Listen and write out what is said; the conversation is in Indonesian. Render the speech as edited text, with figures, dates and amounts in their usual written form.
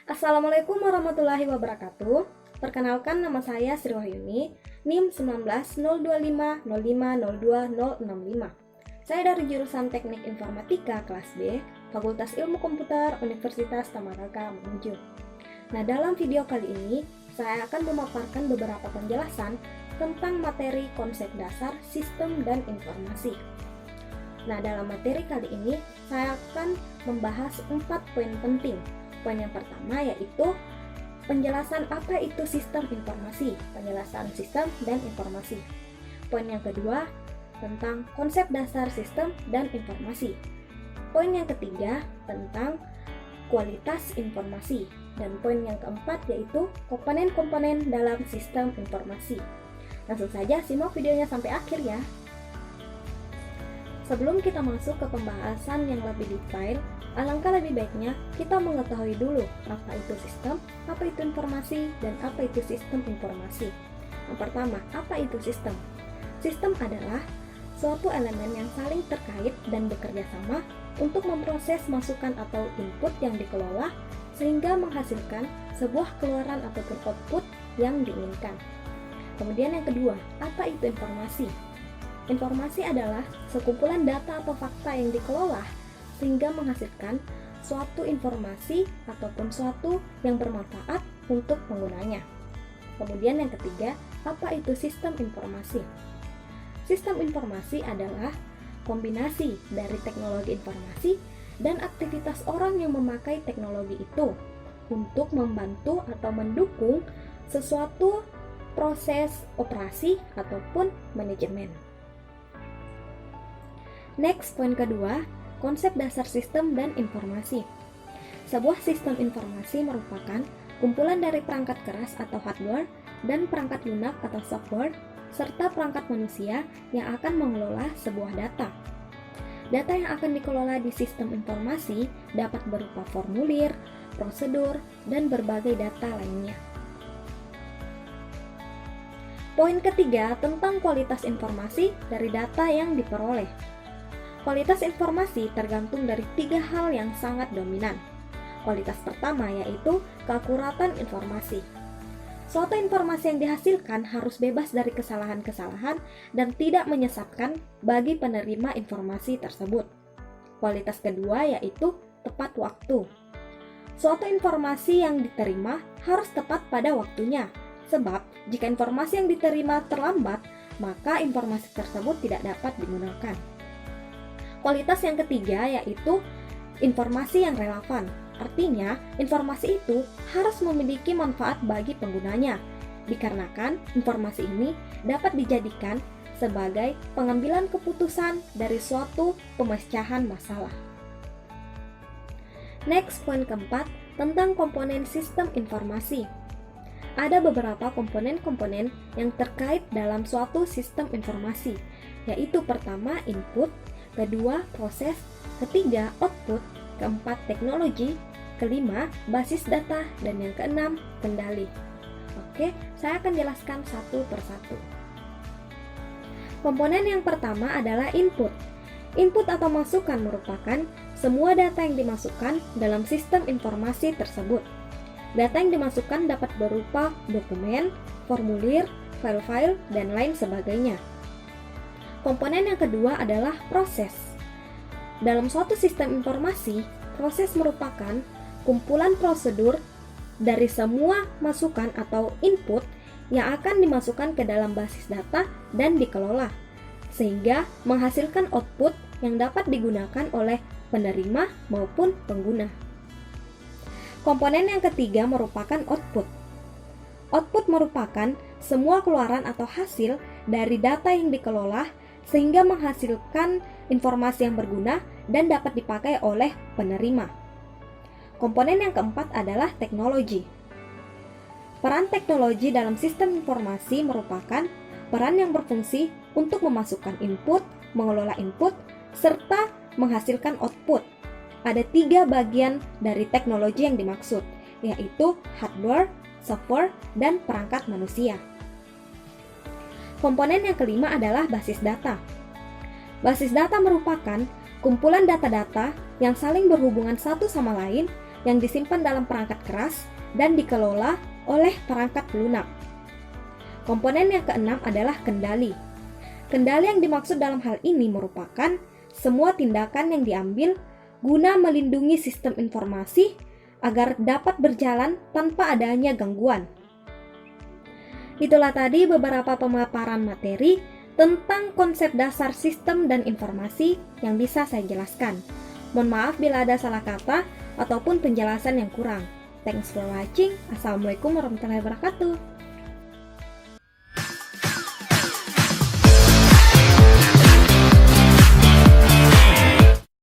Assalamualaikum warahmatullahi wabarakatuh. Perkenalkan, nama saya Sri Wahyuni, NIM 190250502065. Saya dari jurusan Teknik Informatika kelas B, Fakultas Ilmu Komputer Universitas Tamaraka, Mamuju. Nah, dalam video kali ini, saya akan memaparkan beberapa penjelasan tentang materi konsep dasar sistem dan informasi. Nah, dalam materi kali ini, saya akan membahas 4 poin penting. Poin yang pertama yaitu penjelasan apa itu sistem informasi, penjelasan sistem dan informasi. Poin yang kedua tentang konsep dasar sistem dan informasi. Poin yang ketiga tentang kualitas informasi. Dan poin yang keempat yaitu komponen-komponen dalam sistem informasi. Langsung saja simak videonya sampai akhir ya. Sebelum kita masuk ke pembahasan yang lebih detail, alangkah lebih baiknya kita mengetahui dulu apa itu sistem, apa itu informasi, dan apa itu sistem informasi. Yang pertama, apa itu sistem? Sistem adalah suatu elemen yang saling terkait dan bekerja sama untuk memproses masukan atau input yang dikelola sehingga menghasilkan sebuah keluaran ataupun output yang diinginkan. Kemudian yang kedua, apa itu informasi? Informasi adalah sekumpulan data atau fakta yang dikelola sehingga menghasilkan suatu informasi ataupun suatu yang bermanfaat untuk penggunanya. Kemudian yang ketiga, apa itu sistem informasi? Sistem informasi adalah kombinasi dari teknologi informasi dan aktivitas orang yang memakai teknologi itu untuk membantu atau mendukung sesuatu proses operasi ataupun manajemen. Next, poin kedua, konsep dasar sistem dan informasi. Sebuah sistem informasi merupakan kumpulan dari perangkat keras atau hardware dan perangkat lunak atau software, serta perangkat manusia yang akan mengelola sebuah data. Data yang akan dikelola di sistem informasi dapat berupa formulir, prosedur, dan berbagai data lainnya. Poin ketiga tentang kualitas informasi dari data yang diperoleh. Kualitas informasi tergantung dari 3 hal yang sangat dominan. Kualitas pertama yaitu keakuratan informasi. Suatu informasi yang dihasilkan harus bebas dari kesalahan-kesalahan dan tidak menyesatkan bagi penerima informasi tersebut. Kualitas kedua yaitu tepat waktu. Suatu informasi yang diterima harus tepat pada waktunya, sebab jika informasi yang diterima terlambat, maka informasi tersebut tidak dapat digunakan. Kualitas yang ketiga yaitu informasi yang relevan. Artinya, informasi itu harus memiliki manfaat bagi penggunanya, dikarenakan informasi ini dapat dijadikan sebagai pengambilan keputusan dari suatu pemecahan masalah. Next, poin keempat, tentang komponen sistem informasi. Ada beberapa komponen-komponen yang terkait dalam suatu sistem informasi, yaitu pertama, input, kedua, proses, ketiga, output, keempat, teknologi, kelima, basis data, dan yang keenam, kendali. Oke, saya akan jelaskan satu persatu. Komponen yang pertama adalah input. Input atau masukan merupakan semua data yang dimasukkan dalam sistem informasi tersebut. Data yang dimasukkan dapat berupa dokumen, formulir, file-file, dan lain sebagainya. Komponen yang kedua adalah proses. Dalam suatu sistem informasi, proses merupakan kumpulan prosedur dari semua masukan atau input yang akan dimasukkan ke dalam basis data dan dikelola, sehingga menghasilkan output yang dapat digunakan oleh penerima maupun pengguna. Komponen yang ketiga merupakan output. Output merupakan semua keluaran atau hasil dari data yang dikelola sehingga menghasilkan informasi yang berguna dan dapat dipakai oleh penerima. Komponen yang keempat adalah teknologi. Peran teknologi dalam sistem informasi merupakan peran yang berfungsi untuk memasukkan input, mengelola input, serta menghasilkan output. Ada 3 bagian dari teknologi yang dimaksud, yaitu hardware, software, dan perangkat manusia. Komponen yang kelima adalah basis data. Basis data merupakan kumpulan data-data yang saling berhubungan satu sama lain yang disimpan dalam perangkat keras dan dikelola oleh perangkat lunak. Komponen yang keenam adalah kendali. Kendali yang dimaksud dalam hal ini merupakan semua tindakan yang diambil guna melindungi sistem informasi agar dapat berjalan tanpa adanya gangguan. Itulah tadi beberapa pemaparan materi tentang konsep dasar sistem dan informasi yang bisa saya jelaskan. Mohon maaf bila ada salah kata ataupun penjelasan yang kurang. Thanks for watching. Assalamualaikum warahmatullahi wabarakatuh.